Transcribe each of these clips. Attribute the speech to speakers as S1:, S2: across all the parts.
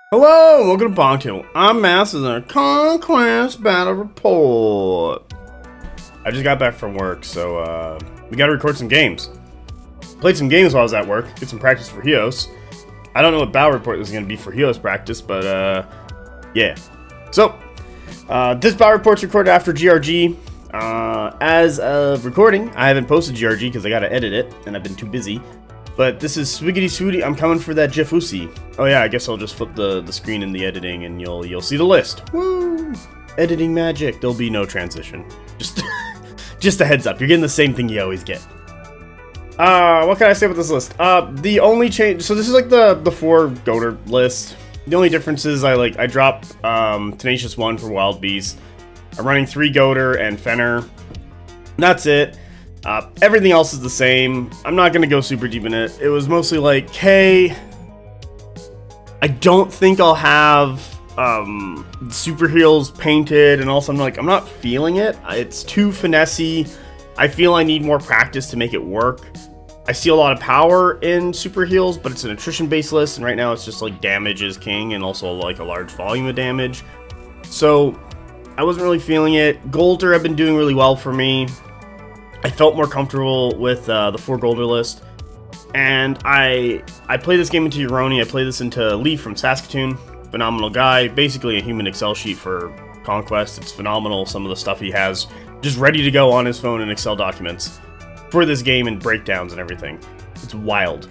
S1: Hello, welcome to BonkTable. I'm Masters in a Conquest Battle Report. I just got back from work, so we gotta record some games. Played some games while I was at work, get some practice for Chios. I don't know what battle report is gonna be for Chios Practice, but yeah. So, this battle report's recorded after GRG. As of recording, I haven't posted GRG because I gotta edit it, and I've been too busy. But this is Swiggity Swooty. I'm coming for that Jefusi. Oh yeah, I guess I'll just flip the screen in the editing and you'll see the list. Woo! Editing magic. There'll be no transition. Just just a heads up. You're getting the same thing you always get. What can I say about this list? The only change, so this is like the 4 goater list. The only difference is I dropped Tenacious 1 for Wild Beast. I'm running 3 goater and Fenner. That's it. Everything else is the same. I'm not going to go super deep in it. It was mostly like, hey, I don't think I'll have super heals painted, and also I'm not feeling it. It's too finessey. I feel I need more practice to make it work. I see a lot of power in super heals, but it's an attrition based list, and right now it's just like damage is king and also like a large volume of damage. So I wasn't really feeling it. Golder have been doing really well for me. I felt more comfortable with the 4 Golder list, and I played this game into Yoroni. I played this into Leaf from Saskatoon. Phenomenal guy, basically a human Excel sheet for Conquest. It's phenomenal, some of the stuff he has just ready to go on his phone in Excel documents for this game and breakdowns and everything. It's wild.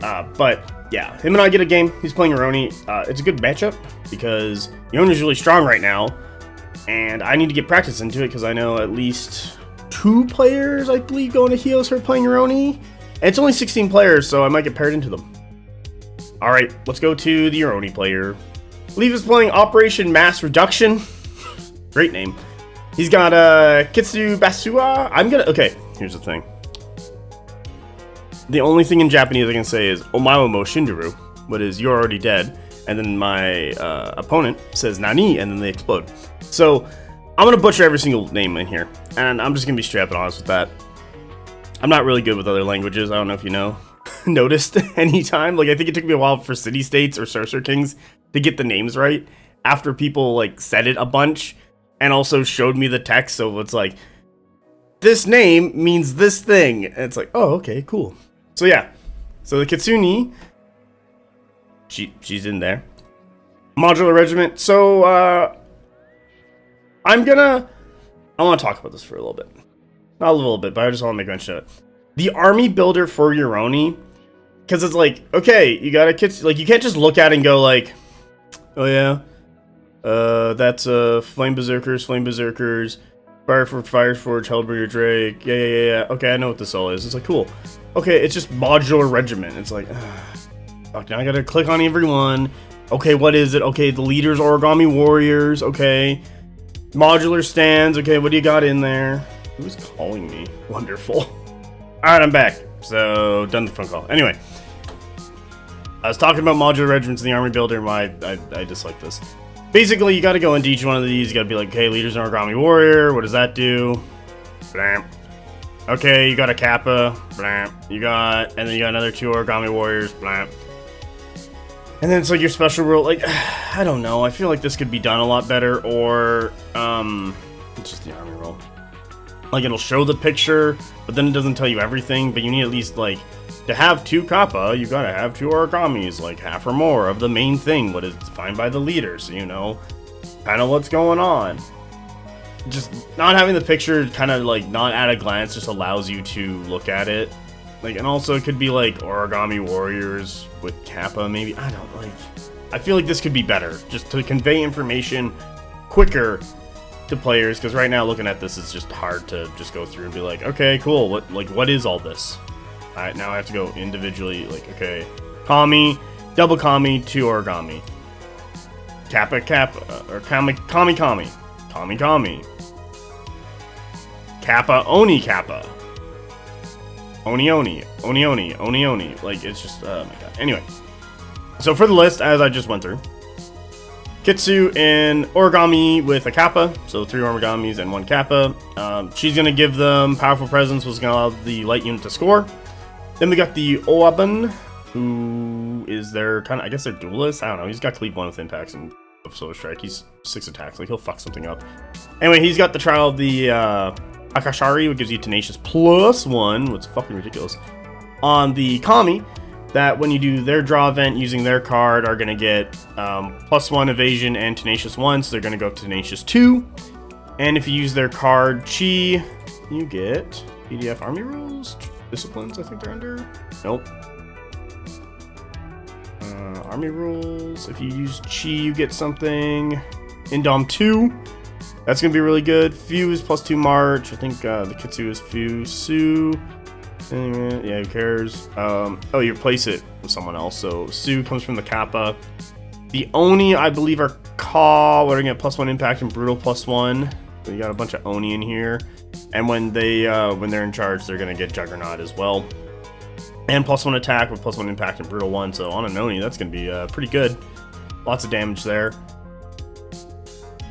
S1: But yeah, him and I get a game. He's playing Yoroni. It's a good matchup because Yoroni's really strong right now, and I need to get practice into it because I know at least 2 players, I believe, going to Chios are playing Yoroni. And it's only 16 players, so I might get paired into them. Alright, let's go to the Yoroni player. Leaf is playing Operation Mass Reduction. Great name. He's got Kitsu Basua. Okay, here's the thing. The only thing in Japanese I can say is Omae mo Shinderu, what is you're already dead. And then my opponent says Nani, and then they explode. So I'm going to butcher every single name in here, and I'm just going to be straight up and honest with that. I'm not really good with other languages. I don't know if you know. Noticed anytime. Like, I think it took me a while for city-states or Sorcerer Kings to get the names right after people, like, said it a bunch and also showed me the text. So it's like, this name means this thing. And it's like, oh, okay, cool. So, yeah. So the Kitsune, she's in there. Modular Regiment. So, I want to talk about this for a little bit. Not a little bit, but I just want to make mention of it. The army builder for Yoroni, because it's like, okay, you got a kit, like, you can't just look at it and go like, oh yeah, that's Flame Berserkers, Fireforge, Hellbreeder Drake, yeah. Okay, I know what this all is. It's like, cool. Okay, it's just modular regiment. It's like, fuck, now I gotta click on every one. Okay, what is it? Okay, the leaders, Origami Warriors. Okay. Modular stands. Okay, what do you got in there? Who's calling me? Wonderful. Alright, I'm back. So, done the phone call. Anyway. I was talking about modular regiments in the army builder. I dislike this. Basically, you gotta go into each one of these. You gotta be like, okay, leaders and Origami Warrior. What does that do? Blam. Okay, you got a Kappa. Blam. And then you got another 2 Origami Warriors. Blam. And then it's like your special rule, like, I don't know, I feel like this could be done a lot better, or, it's just the army rule. Like, it'll show the picture, but then it doesn't tell you everything, but you need at least, like, to have 2 Kappa, you gotta have 2 Origamis, like, half or more of the main thing, what is defined by the leader, so you know, kind of what's going on. Just not having the picture, kind of, like, not at a glance, just allows you to look at it. Like, and also it could be like Origami Warriors with Kappa, maybe. I don't like. I feel like this could be better, just to convey information quicker to players. Because right now, looking at this, it's just hard to just go through and be like, okay, cool. What is all this? All right, now I have to go individually. Like, okay, Kami, double Kami, 2 Origami, Kappa, or Kami, Kappa, Oni Kappa. Oni. Like, it's just, oh my god. Anyway. So for the list, as I just went through. Kitsu in Origami with a Kappa. So 3 Origamis and 1 Kappa. She's going to give them Powerful Presence, was going to allow the light unit to score. Then we got the Oaban who is their kind of, I guess they're duelist. I don't know. He's got cleave 1 with impacts and Solar Strike. He's 6 attacks. Like, he'll fuck something up. Anyway, he's got the trial of the Akashari, which gives you Tenacious +1, which is fucking ridiculous. On the Kami, that when you do their draw event using their card, are going to get +1 evasion and Tenacious 1, so they're going to go up to Tenacious 2. And if you use their card Chi, you get PDF Army Rules, Disciplines, I think they're under. Nope. Army Rules. If you use Chi, you get something. Indom 2. That's going to be really good. Fuse +2 March. I think the Kitsu is Fuse. Su. Yeah, who cares? Oh, you replace it with someone else. So Su comes from the Kappa. The Oni, I believe, are Ka. What are going to get +1 impact and Brutal +1. So you got a bunch of Oni in here. And when they're in charge, they're going to get Juggernaut as well. And +1 attack with +1 impact and Brutal 1. So on an Oni, that's going to be pretty good. Lots of damage there.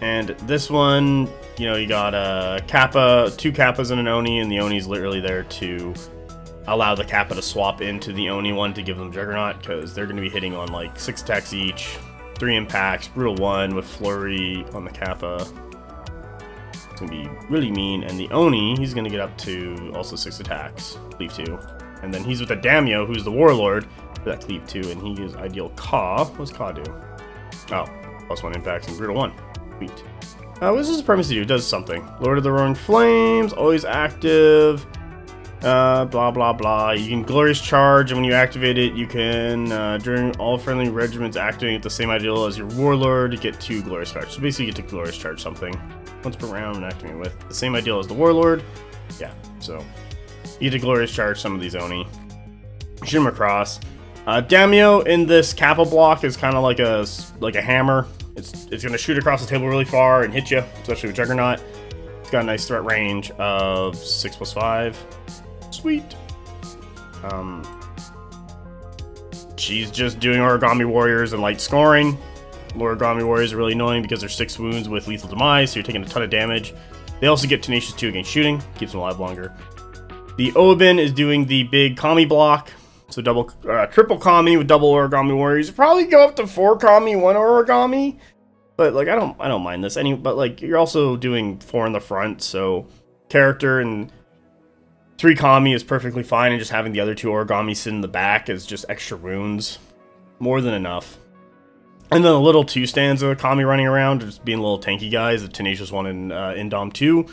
S1: And this one, you know, you got a Kappa, 2 Kappas and an Oni, and the Oni's literally there to allow the Kappa to swap into the Oni one to give them Juggernaut, because they're going to be hitting on like 6 attacks each, 3 impacts, Brutal 1 with Flurry on the Kappa. It's going to be really mean. And the Oni, he's going to get up to also 6 attacks, Cleave 2. And then he's with the Daimyo, who's the Warlord, for that Cleave 2, and he is ideal Ka. What's Ka do? Oh, +1 impacts and Brutal 1. Sweet. What does his Supremacy do? It does something. Lord of the Roaring Flames, always active. Blah, blah, blah. You can Glorious Charge, and when you activate it, you can, during all friendly regiments activating at the same ideal as your Warlord, you get 2 Glorious Charge. So basically, you get to Glorious Charge something once per round and activate with the same ideal as the Warlord. Yeah, so you get to Glorious Charge some of these Oni. Shoot them across. Daimyo in this Kappa block is kind of like a hammer. It's going to shoot across the table really far and hit you, especially with Juggernaut. It's got a nice threat range of 6+5. Sweet. She's just doing Origami Warriors and light scoring. Origami Warriors are really annoying because they're 6 wounds with lethal demise, so you're taking a ton of damage. They also get Tenacious 2 against shooting, keeps them alive longer. The Obin is doing the big Kami block, so triple Kami with double Origami Warriors. Probably go up to 4 Kami, 1 Origami, but like I don't mind this but like you're also doing 4 in the front, so character and 3 Kami is perfectly fine, and just having the other 2 Origami sit in the back is just extra runes, more than enough. And then a little 2 stands of Kami running around, just being little tanky guys, the Tenacious 1 and Indom 2,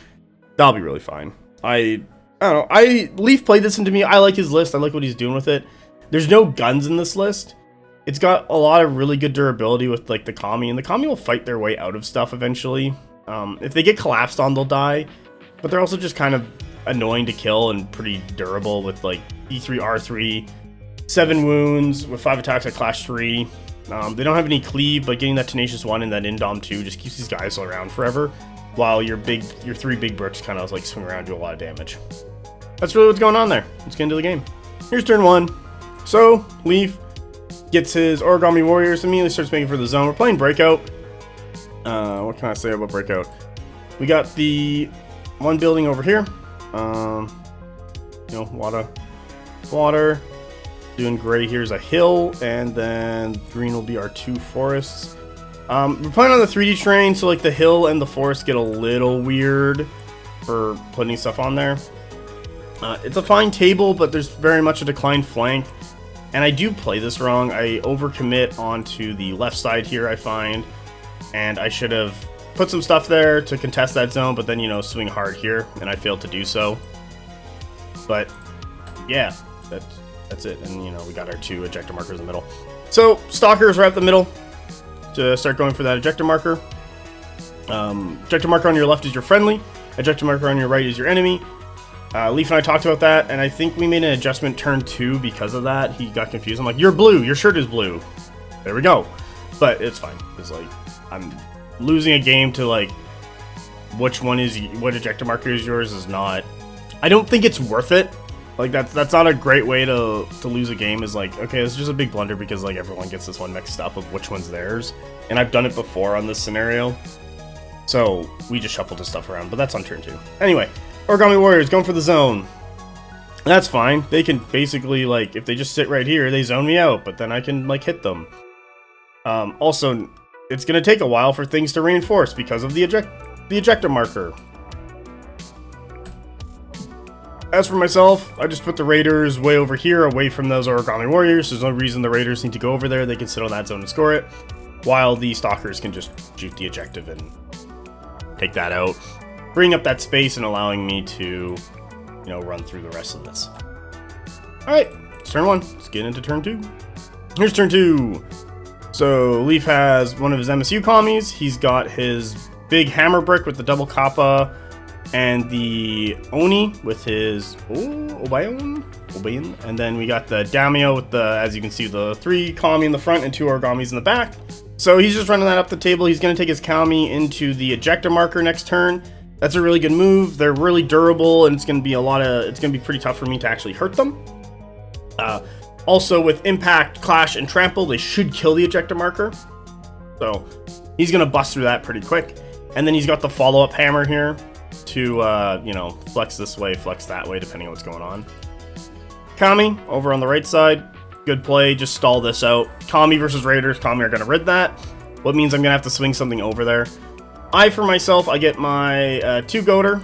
S1: that'll be really fine. I don't know. Leaf played this into me. I like his list. I like what he's doing with it. There's no guns in this list. It's got a lot of really good durability with like the Kami, and the Kami will fight their way out of stuff eventually. If they get collapsed on, they'll die, but they're also just kind of annoying to kill and pretty durable with like E3, R3, 7 wounds with 5 attacks at Clash 3. They don't have any cleave, but getting that Tenacious 1 and that Indom 2 just keeps these guys around forever, while your 3 big bricks kind of like swing around and do a lot of damage. That's really what's going on there. Let's get into the game. Here's turn 1. So, Leaf gets his Origami Warriors, immediately starts making for the zone. We're playing Breakout. What can I say about Breakout? We got the one building over here. You know, water. Doing gray here's a hill, and then green will be our 2 forests. We're playing on the 3D terrain, so like the hill and the forest get a little weird for putting stuff on there. It's a fine table, but there's very much a declined flank, and I do play this wrong. I overcommit onto the left side here, I find, and I should have put some stuff there to contest that zone, but then, you know, swing hard here, and I failed to do so. But yeah, that's it. And, you know, we got our 2 ejector markers in the middle. So Stalkers right up the middle to start going for that ejector marker. Ejector marker on your left is your friendly. Ejector marker on your right is your enemy. Leaf and I talked about that, and I think we made an adjustment turn 2 because of that. He got confused. I'm like, you're blue. Your shirt is blue. There we go. But it's fine. It's like, I'm losing a game to like what ejector marker is yours is not. I don't think it's worth it. Like that's not a great way to lose a game. Is like, okay, it's just a big blunder because like everyone gets this one mixed up of which one's theirs, and I've done it before on this scenario, so we just shuffled this stuff around. But that's on turn 2. Anyway, Origami Warriors going for the zone. That's fine. They can basically, like, if they just sit right here, they zone me out, but then I can, like, hit them. Also, it's going to take a while for things to reinforce because of the ejector marker. As for myself, I just put the raiders way over here, away from those origami warriors. There's no reason the raiders need to go over there. They can sit on that zone and score it, while the stalkers can just shoot the ejective and take that out, freeing up that space and allowing me to, you know, run through the rest of this. Alright, it's turn 1. Let's get into turn 2. Here's turn 2. So, Leaf has one of his MSU commies. He's got his big hammer brick with the double kappa, and the Oni with his Obayon. And then we got the Daimyo with the, as you can see, the 3 kami in the front and 2 origamis in the back. So he's just running that up the table. He's going to take his kami into the ejector marker next turn. That's a really good move. They're really durable, and it's going to be it's going to be pretty tough for me to actually hurt them. Also, with impact, clash, and trample, they should kill the ejector marker. So he's going to bust through that pretty quick. And then he's got the follow-up hammer here to, you know, flex this way, flex that way, depending on what's going on. Kami, over on the right side. Good play. Just stall this out. Kami versus Raiders. Kami are going to rid that. What means I'm going to have to swing something over there. For myself, I get my 2 Goater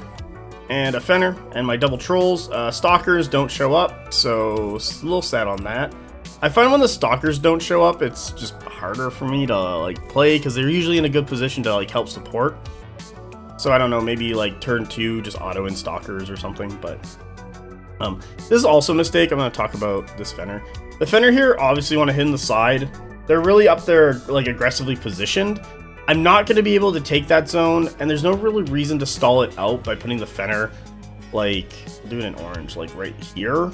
S1: and a Fenner and my double Trolls. Stalkers don't show up, so a little sad on that. I find when the Stalkers don't show up, it's just harder for me to, like, play, because they're usually in a good position to, like, help support. So I don't know, maybe, like, turn 2, just auto in Stalkers or something, but this is also a mistake. I'm going to talk about this Fenner. The Fenner here obviously want to hit in the side. They're really up there, like, aggressively positioned. I'm not going to be able to take that zone, and there's no really reason to stall it out by putting the Fenner, like, do it in orange, like, right here.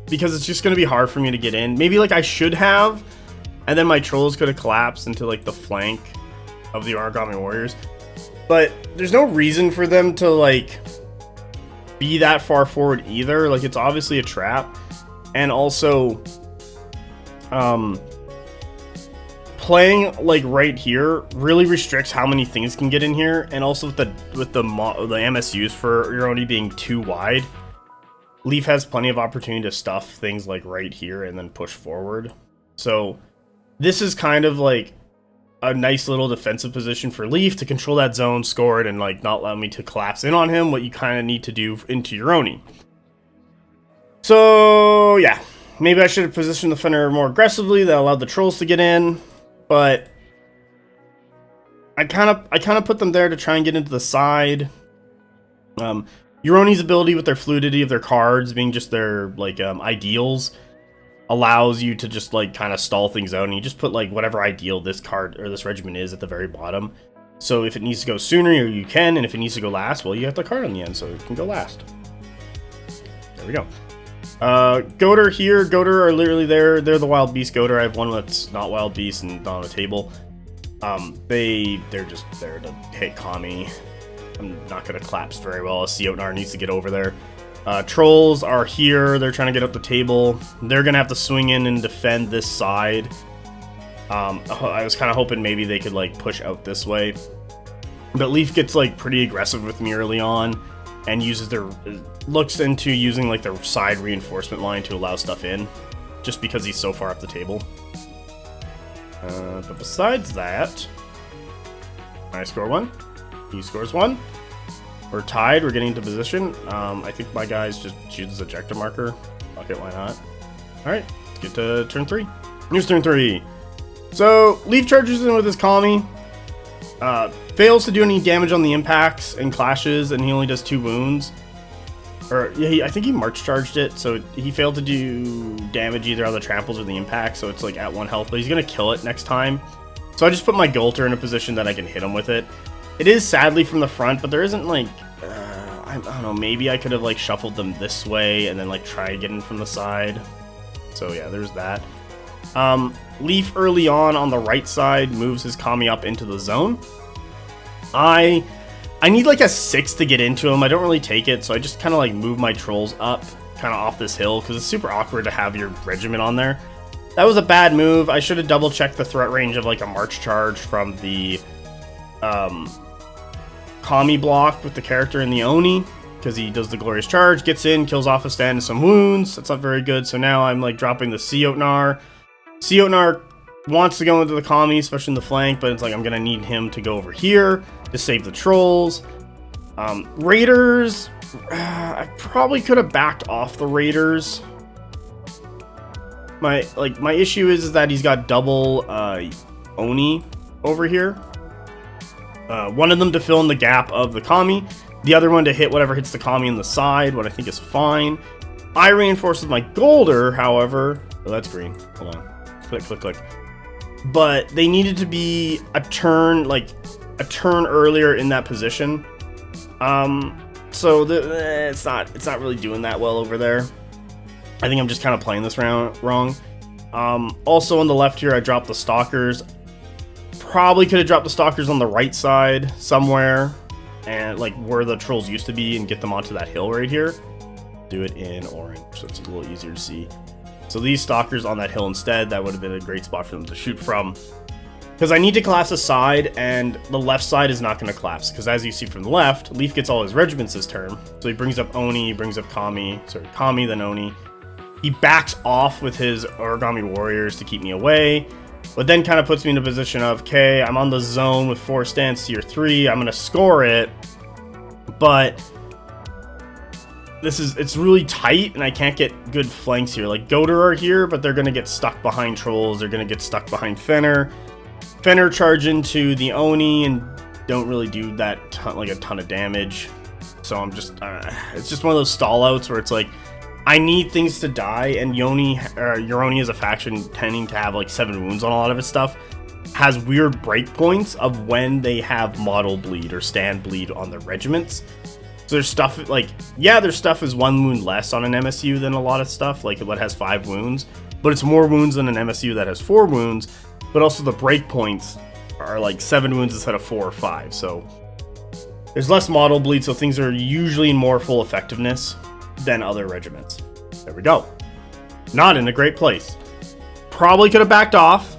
S1: Because it's just going to be hard for me to get in. Maybe, like, I should have, and then my Trolls could have collapsed into, like, the flank of the origami warriors. But there's no reason for them to, like, be that far forward either. Like, it's obviously a trap. And also, playing, like, right here really restricts how many things can get in here, and also with the MSUs for Yoroni being too wide, Leaf has plenty of opportunity to stuff things like right here and then push forward. So this is kind of like a nice little defensive position for Leaf to control that zone, score it, and, like, not allow me to collapse in on him, what you kind of need to do into Yoroni. So yeah, maybe I should have positioned the Fenner more aggressively. That allowed the Trolls to get in. But I kind of put them there to try and get into the side. Yoroni's ability with their fluidity of their cards being just their, like, ideals allows you to just, like, kind of stall things out, and you just put, like, whatever ideal this card or this regiment is at the very bottom. So if it needs to go sooner, you can, and if it needs to go last, well, you have the card on the end, so it can go last. There we go. Goater here. Goater are literally there. They're the Wild Beast Goater. I have one that's not Wild Beast and not on the table. They're just there to hit Kami. I'm not going to collapse very well. Siotnar needs to get over there. Trolls are here. They're trying to get up the table. They're going to have to swing in and defend this side. I was kind of hoping maybe they could, like, push out this way. But Leaf gets, like, pretty aggressive with me early on and looks into using, like, their side reinforcement line to allow stuff in, just because he's so far up the table. But besides that, I score 1. He scores 1. We're tied. We're getting into position. I think my guys just choose his ejector marker. Fuck it, why not? Alright, let's get to turn 3. Here's turn 3. So, Leaf charges in with his Kami. Fails to do any damage on the impacts and clashes, and he only does 2 wounds. Or, yeah, I think he march charged it, so he failed to do damage either on the tramples or the impact, so it's, like, at 1 health, but he's gonna kill it next time. So I just put my Golter in a position that I can hit him with it. It is sadly from the front, but there isn't, like, I don't know, maybe I could have, like, shuffled them this way and then, like, try getting from the side. So yeah, there's that. Leaf early on the right side moves his Kami up into the zone. I need, like, a 6 to get into him. I don't really take it, so I just kind of, like, move my Trolls up kind of off this hill, because it's super awkward to have your regiment on there. That was a bad move. I should have double checked the threat range of, like, a march charge from the Kami block with the character in the Oni. because he does the glorious charge, gets in, kills off a stand and some wounds. That's not very good. So now I'm like dropping the Siotnar. Siotnar wants to go into the Kami, especially in the flank, but it's like I'm gonna need him to go over here to save the trolls. Raiders, I probably could have backed off the Raiders. My issue is that he's got double Oni over here. One of them to fill in the gap of the Kami, the other one to hit whatever hits the Kami in the side, what I think is fine. I reinforce with my Golder, however. Oh, that's green. Hold on. Click, click, click. But they needed to be a turn earlier in that position. So it's not really doing that well over there. I think I'm just kind of playing this round wrong. Also on the left here, I dropped the Stalkers. Probably could have dropped the Stalkers on the right side somewhere, and like where the trolls used to be, and get them onto that hill right here. Do it in orange, so it's a little easier to see. So these Stalkers on that hill instead, that would have been a great spot for them to shoot from. Because I need to collapse a side, and the left side is not going to collapse. Because as you see from the left, Leaf gets all his regiments this turn. So he brings up Oni, he brings up Kami, then Oni. He backs off with his Origami Warriors to keep me away. But then kind of puts me in a position of, okay, I'm on the zone with 4 stands tier 3. I'm going to score it. But it's really tight, and I can't get good flanks here. Like, Goder are here, but they're going to get stuck behind trolls. They're going to get stuck behind Fenner. Fenner charge into the Oni and don't really do that a ton of damage. So I'm just, it's just one of those stall outs where it's like, I need things to die, and Yoroni as a faction tending to have like 7 wounds on a lot of his stuff has weird breakpoints of when they have model bleed or stand bleed on their regiments. So there's stuff like, yeah, their stuff is 1 wound less on an MSU than a lot of stuff, like what has 5 wounds, but it's more wounds than an MSU that has 4 wounds, but also the breakpoints are like 7 wounds instead of 4 or 5, so there's less model bleed, so things are usually in more full effectiveness than other regiments. There we go. Not in a great place. Probably could have backed off,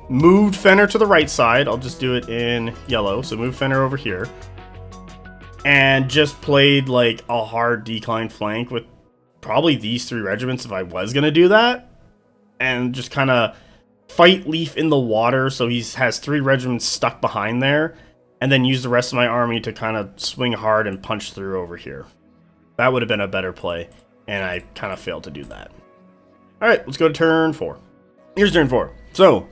S1: moved Fenner to the right side. I'll just do it in yellow, so move Fenner over here. And just played like a hard decline flank with probably these 3 regiments if I was going to do that. And just kind of fight Leaf in the water so he has 3 regiments stuck behind there. And then use the rest of my army to kind of swing hard and punch through over here. That would have been a better play, and I kind of failed to do that. Alright, let's go to turn 4. Here's turn 4. So,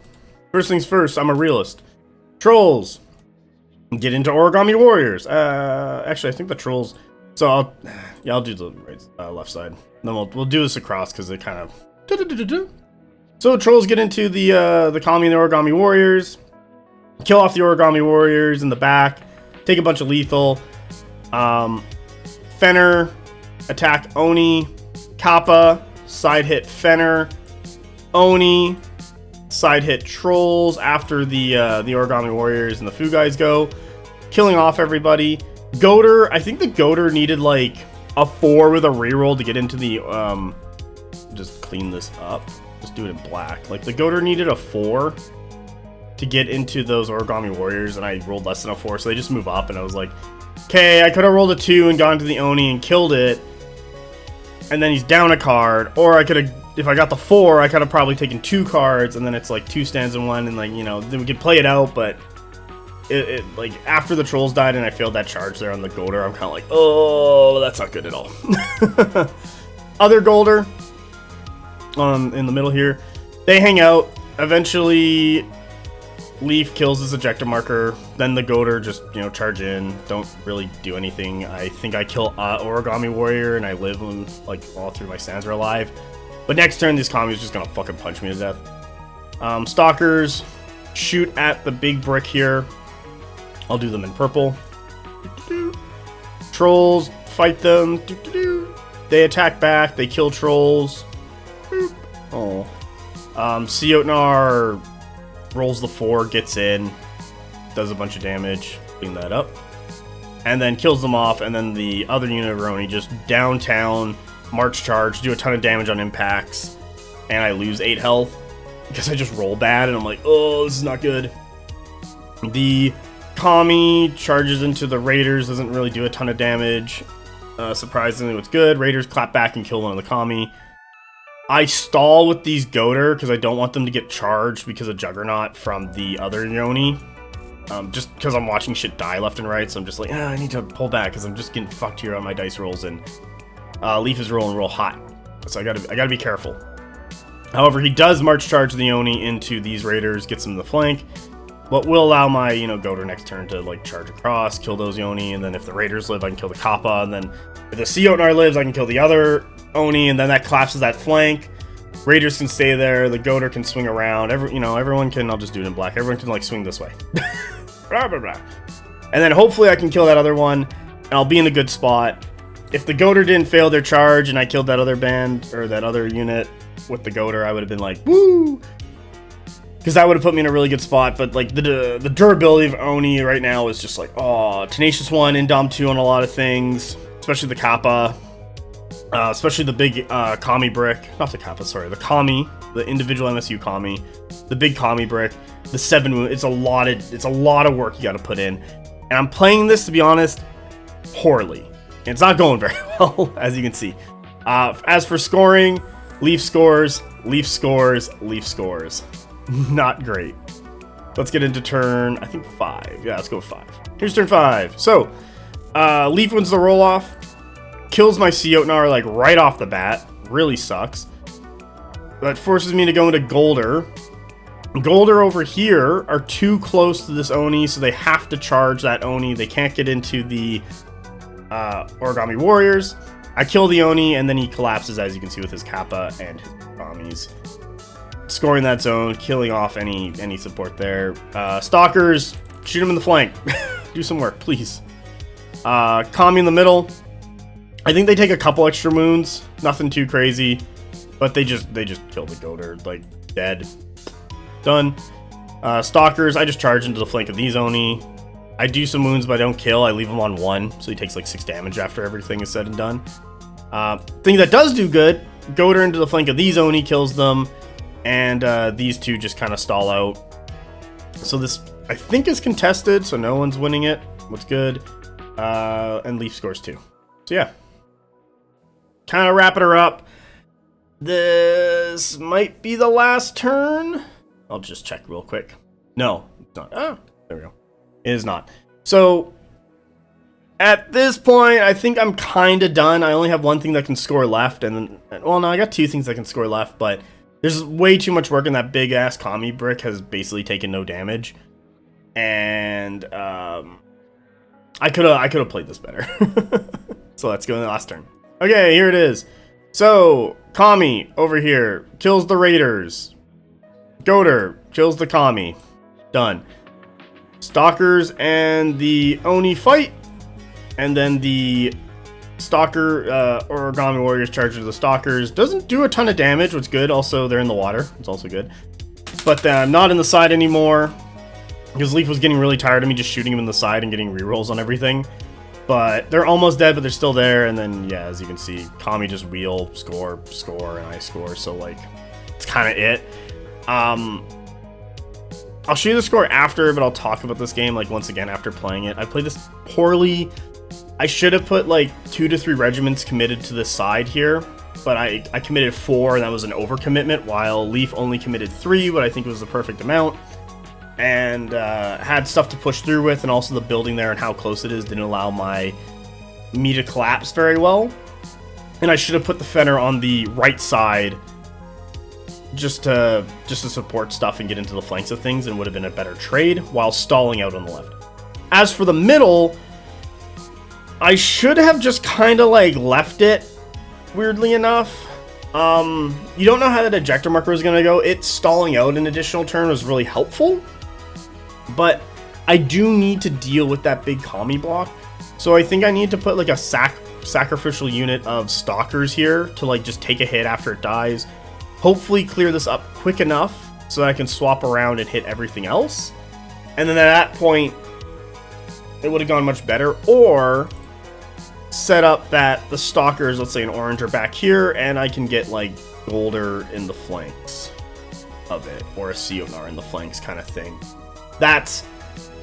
S1: first things first, I'm a realist. Trolls. Get into Origami Warriors. Actually, I think the trolls... So, I'll do the right, left side. Then we'll do this across, because it kind of... So, trolls get into the Kami and the Origami Warriors. Kill off the Origami Warriors in the back. Take a bunch of lethal. Fenner, attack Oni, Kappa, side hit Fenner, Oni, side hit Trolls after the Origami Warriors and the Fu guys go, killing off everybody. Goder, I think the Goder needed like a 4 with a reroll to get into the, just clean this up, just do it in black. Like the Goder needed a 4 to get into those Origami Warriors, and I rolled less than a 4, so they just move up, and I was like, okay, I could have rolled a 2 and gone to the Oni and killed it, and then he's down a card, or I could have, if I got the 4, I could have probably taken 2 cards, and then it's like 2 stands in 1, and like, you know, then we could play it out, but it like, after the trolls died and I failed that charge there on the Golder, I'm kind of like, oh, that's not good at all. Other Golder, in the middle here, they hang out, eventually Leaf kills his ejector marker, then the Goder just, you know, charge in, don't really do anything. I think I kill Origami Warrior and I live when, like, all 3 of my stands are alive. But next turn, this Kami is just gonna fucking punch me to death. Stalkers shoot at the big brick here. I'll do them in purple. Trolls, fight them. They attack back, they kill trolls. Oh. Siotnar rolls the 4, gets in, does a bunch of damage, clean that up, and then kills them off, and then the other unit of Yoroni just downtown, march charge, do a ton of damage on impacts, and I lose 8 health, because I just roll bad, and I'm like, oh, this is not good. The Kami charges into the Raiders, doesn't really do a ton of damage. surprisingly, what's good. Raiders clap back and kill one of the Kami. I stall with these Goater because I don't want them to get charged because of Juggernaut from the other Yoroni. Just because I'm watching shit die left and right, so I'm just like, I need to pull back because I'm just getting fucked here on my dice rolls, and Leaf is rolling real hot, so I gotta be careful. However, he does march charge the Yoroni into these Raiders, gets them in the flank, but will allow my Goater next turn to like charge across, kill those Yoroni, and then if the Raiders live, I can kill the Kappa, and then if the Siotnar lives, I can kill the other Oni, and then that collapses that flank. Raiders can stay there, the Goater can swing around. Everyone can. I'll just do it in black. Everyone can like swing this way. Blah, blah, blah. And then hopefully I can kill that other one, and I'll be in a good spot. If the Goater didn't fail their charge and I killed that other band, or that other unit with the Goater, I would have been like, woo! Because that would have put me in a really good spot, but like the durability of Oni right now is just like, oh, Tenacious 1, Indom 2 on a lot of things, especially the Kappa, especially the big Kami brick. Not the Kappa, sorry, the Kami, the individual MSU Kami, the big Kami brick. The 7 wound, it's a lot of work you got to put in, and I'm playing this, to be honest, poorly. It's not going very well, as you can see. As for scoring, Leaf scores, Leaf scores, Leaf scores. Not great. Let's get into turn, I think 5. Yeah, let's go with 5. Here's turn 5. So, Leaf wins the roll off, kills my Siotnar like right off the bat. Really sucks. That forces me to go into Golder. Golder over here are too close to this Oni, so they have to charge that Oni. They can't get into the Origami Warriors. I kill the Oni, and then he collapses, as you can see, with his Kappa and his Oramis. Scoring that zone, killing off any support there. Stalkers, shoot him in the flank. Do some work, please. Kami in the middle. I think they take a couple extra wounds. Nothing too crazy. But they just kill the Goater, like, dead. Done. Stalkers, I just charge into the flank of these Oni. I do some wounds, but I don't kill. I leave him on 1, so he takes like 6 damage after everything is said and done. Thing that does do good, Goater into the flank of these Oni, kills them, and these two just kind of stall out. So this, I think, is contested, so no one's winning it. What's good. And Leaf scores 2. So yeah. Kind of wrapping her up. This might be the last turn. I'll just check real quick. No, it's not. Oh, there we go. It is not. So, at this point, I think I'm kind of done. I only have one thing that can score left, and then, well, no, I got 2 things that can score left, but there's way too much work, and that big-ass Kami brick has basically taken no damage. And, I could have played this better. So let's go in the last turn. Okay, here it is. So, Kami, over here, kills the Raiders. Goater kills the Kami. Done. Stalkers and the Oni fight. And then the Stalker, Origami Warriors charge to the Stalkers. Doesn't do a ton of damage, what's good. Also, they're in the water. It's also good. But I'm not in the side anymore. Because Leaf was getting really tired of me just shooting him in the side and getting rerolls on everything. But they're almost dead, but they're still there. And then, yeah, as you can see, Kami just wheel, score, and I score. So, like, it's kind of it. I'll show you the score after, but I'll talk about this game, like, once again after playing it. I played this poorly. I should have put, like, 2 to 3 regiments committed to this side here. But I committed 4, and that was an overcommitment, while Leaf only committed 3, but I think it was the perfect amount. And had stuff to push through with, and also the building there and how close it is didn't allow me to collapse very well. And I should have put the Fenner on the right side just to support stuff and get into the flanks of things, and would have been a better trade while stalling out on the left. As for the middle, I should have just kind of like left it, weirdly enough. You don't know how that ejector marker is going to go. It stalling out an additional turn was really helpful, but I do need to deal with that big Kami block. So I think I need to put like a sacrificial unit of Stalkers here to like just take a hit after it dies. Hopefully clear this up quick enough so that I can swap around and hit everything else. And then at that point, it would have gone much better. Or set up that the Stalkers, let's say an orange, are back here, and I can get like Golder in the flanks of it, or a Siotnar in the flanks kind of thing. That's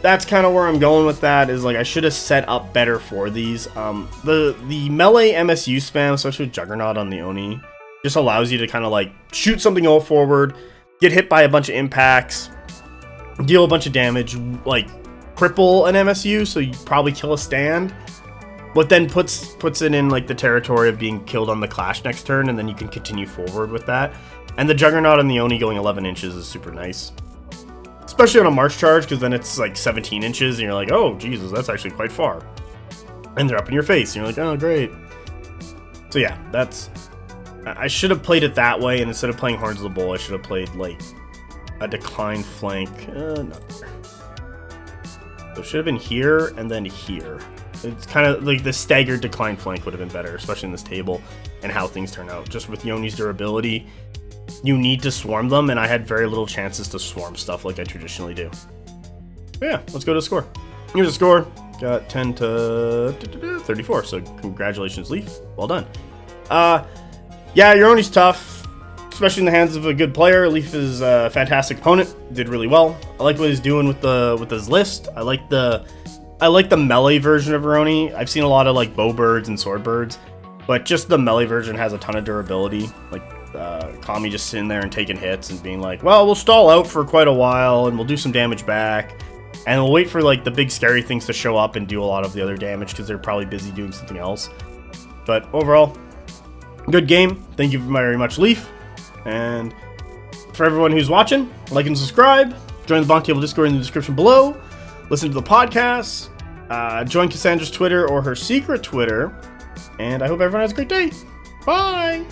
S1: that's kind of where I'm going with that, is like I should have set up better for these. The melee MSU spam, especially with Juggernaut on the Oni, just allows you to kind of like shoot something all forward, get hit by a bunch of impacts, deal a bunch of damage, like cripple an MSU, so you probably kill a stand, but then puts it in like the territory of being killed on the clash next turn, and then you can continue forward with that. And the Juggernaut and the Oni going 11 inches is super nice, especially on a march charge, because then it's like 17 inches and you're like, oh Jesus, that's actually quite far, and they're up in your face and you're like, oh great. So yeah, I should have played it that way, and instead of playing Horns of the Bull, I should have played like a decline flank. Not there. So it should have been here and then here. It's kind of like the staggered decline flank would have been better, especially in this table and how things turn out. Just with Yoni's durability, you need to swarm them, and I had very little chances to swarm stuff like I traditionally do. But yeah, let's go to the score. Here's the score. Got 10 to 34, so congratulations, Leaf. Well done. Yeah, Yoroni's tough, especially in the hands of a good player. Leaf is a fantastic opponent. Did really well. I like what he's doing with his list. I like the melee version of Yoroni. I've seen a lot of like bow birds and sword birds, but just the melee version has a ton of durability. Like Kami just sitting there and taking hits and being like, well, we'll stall out for quite a while and we'll do some damage back, and we'll wait for like the big scary things to show up and do a lot of the other damage because they're probably busy doing something else. But overall, good game. Thank you very much, Leaf. And for everyone who's watching, like and subscribe. Join the BonkTable Discord in the description below. Listen to the podcast. Join Cassandra's Twitter or her secret Twitter. And I hope everyone has a great day. Bye!